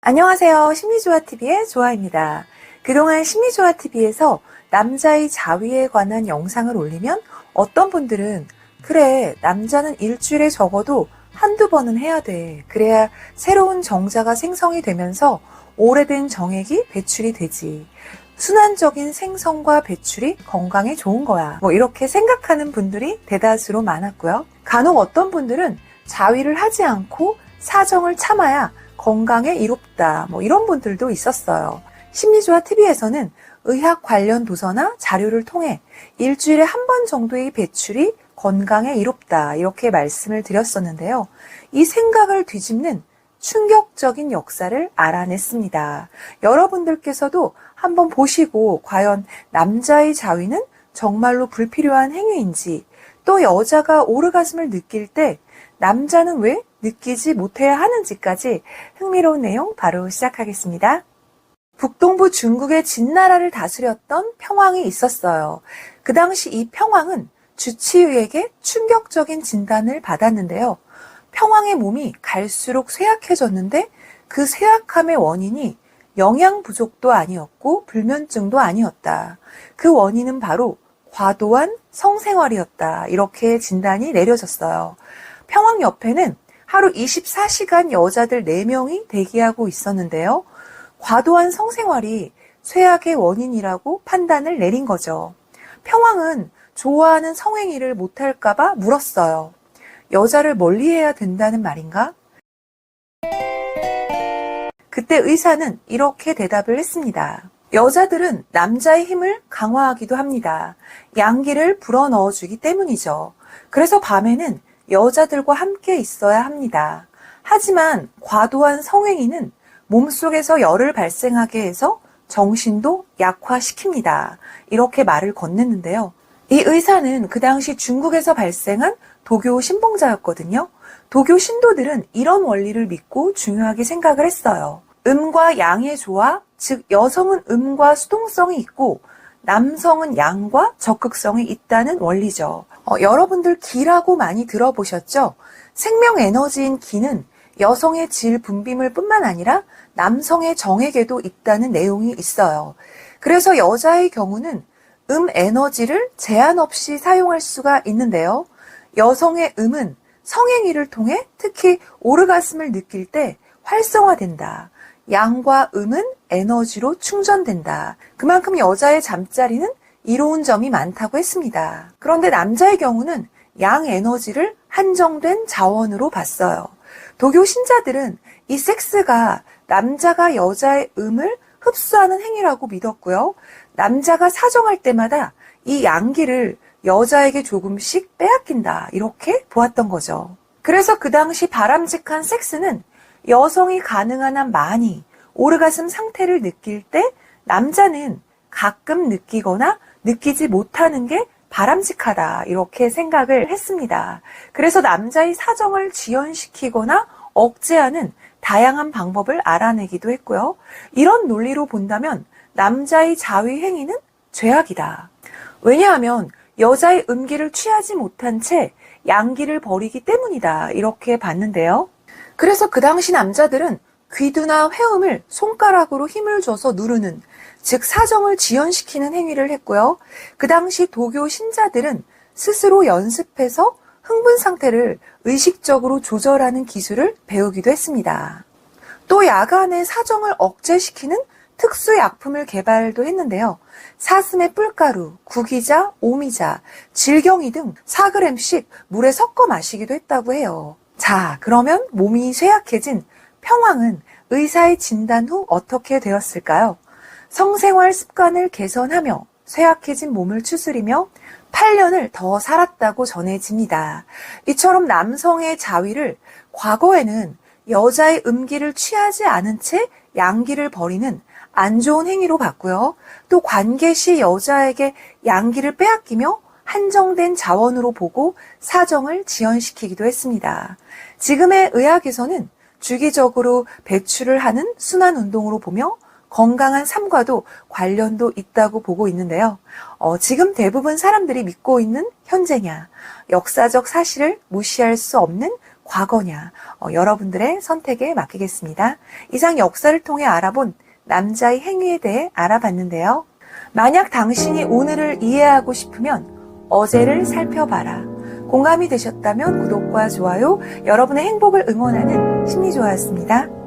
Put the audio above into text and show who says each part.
Speaker 1: 안녕하세요. 심리조화TV의 조아입니다. 그동안 심리조화TV에서 남자의 자위에 관한 영상을 올리면 어떤 분들은 그래, 남자는 일주일에 적어도 한두 번은 해야 돼. 그래야 새로운 정자가 생성이 되면서 오래된 정액이 배출이 되지. 순환적인 생성과 배출이 건강에 좋은 거야. 이렇게 생각하는 분들이 대다수로 많았고요. 간혹 어떤 분들은 자위를 하지 않고 사정을 참아야 건강에 이롭다. 이런 분들도 있었어요. 심리조화TV에서는 의학 관련 도서나 자료를 통해 일주일에 한 번 정도의 배출이 건강에 이롭다. 이렇게 말씀을 드렸었는데요. 이 생각을 뒤집는 충격적인 역사를 알아냈습니다. 여러분들께서도 한번 보시고 과연 남자의 자위는 정말로 불필요한 행위인지, 또 여자가 오르가즘을 느낄 때 남자는 왜 느끼지 못해야 하는지까지 흥미로운 내용 바로 시작하겠습니다. 북동부 중국의 진나라를 다스렸던 평왕이 있었어요. 그 당시 이 평왕은 주치의에게 충격적인 진단을 받았는데요. 평왕의 몸이 갈수록 쇠약해졌는데 그 쇠약함의 원인이 영양 부족도 아니었고 불면증도 아니었다. 그 원인은 바로 과도한 성생활이었다. 이렇게 진단이 내려졌어요. 평왕 옆에는 하루 24시간 여자들 4명이 대기하고 있었는데요. 과도한 성생활이 쇠약의 원인이라고 판단을 내린 거죠. 평왕은 좋아하는 성행위를 못할까봐 물었어요. 여자를 멀리해야 된다는 말인가? 그때 의사는 이렇게 대답을 했습니다. 여자들은 남자의 힘을 강화하기도 합니다. 양기를 불어넣어주기 때문이죠. 그래서 밤에는 여자들과 함께 있어야 합니다. 하지만 과도한 성행위는 몸속에서 열을 발생하게 해서 정신도 약화시킵니다. 이렇게 말을 건넸는데요. 이 의사는 그 당시 중국에서 발생한 도교 신봉자였거든요. 도교 신도들은 이런 원리를 믿고 중요하게 생각을 했어요. 음과 양의 조화, 즉 여성은 음과 수동성이 있고 남성은 양과 적극성이 있다는 원리죠. 여러분들 기라고 많이 들어보셨죠? 생명 에너지인 기는 여성의 질 분비물 뿐만 아니라 남성의 정액에도 있다는 내용이 있어요. 그래서 여자의 경우는 에너지를 제한 없이 사용할 수가 있는데요. 여성의 음은 성행위를 통해 특히 오르가즘을 느낄 때 활성화된다. 양과 음은 에너지로 충전된다. 그만큼 여자의 잠자리는 이로운 점이 많다고 했습니다. 그런데 남자의 경우는 양 에너지를 한정된 자원으로 봤어요. 도교 신자들은 이 섹스가 남자가 여자의 음을 흡수하는 행위라고 믿었고요. 남자가 사정할 때마다 이 양기를 여자에게 조금씩 빼앗긴다. 이렇게 보았던 거죠. 그래서 그 당시 바람직한 섹스는 여성이 가능한 한 많이 오르가즘 상태를 느낄 때 남자는 가끔 느끼거나 느끼지 못하는 게 바람직하다. 이렇게 생각을 했습니다. 그래서 남자의 사정을 지연시키거나 억제하는 다양한 방법을 알아내기도 했고요. 이런 논리로 본다면 남자의 자위 행위는 죄악이다. 왜냐하면 여자의 음기를 취하지 못한 채 양기를 버리기 때문이다. 이렇게 봤는데요. 그래서 그 당시 남자들은 귀두나 회음을 손가락으로 힘을 줘서 누르는, 즉 사정을 지연시키는 행위를 했고요. 그 당시 도교 신자들은 스스로 연습해서 흥분 상태를 의식적으로 조절하는 기술을 배우기도 했습니다. 또 야간에 사정을 억제시키는 특수 약품을 개발도 했는데요. 사슴의 뿔가루, 구기자, 오미자, 질경이 등 4g씩 물에 섞어 마시기도 했다고 해요. 자, 그러면 몸이 쇠약해진 평왕은 의사의 진단 후 어떻게 되었을까요? 성생활 습관을 개선하며 쇠약해진 몸을 추스리며 8년을 더 살았다고 전해집니다. 이처럼 남성의 자위를 과거에는 여자의 음기를 취하지 않은 채 양기를 버리는 안 좋은 행위로 봤고요. 또 관계 시 여자에게 양기를 빼앗기며 한정된 자원으로 보고 사정을 지연시키기도 했습니다. 지금의 의학에서는 주기적으로 배출을 하는 순환운동으로 보며 건강한 삶과도 관련도 있다고 보고 있는데요. 지금 대부분 사람들이 믿고 있는 현재냐, 역사적 사실을 무시할 수 없는 과거냐, 여러분들의 선택에 맡기겠습니다. 이상 역사를 통해 알아본 남자의 행위에 대해 알아봤는데요. 만약 당신이 오늘을 이해하고 싶으면 어제를 살펴봐라. 공감이 되셨다면 구독과 좋아요, 여러분의 행복을 응원하는 심리조화였습니다.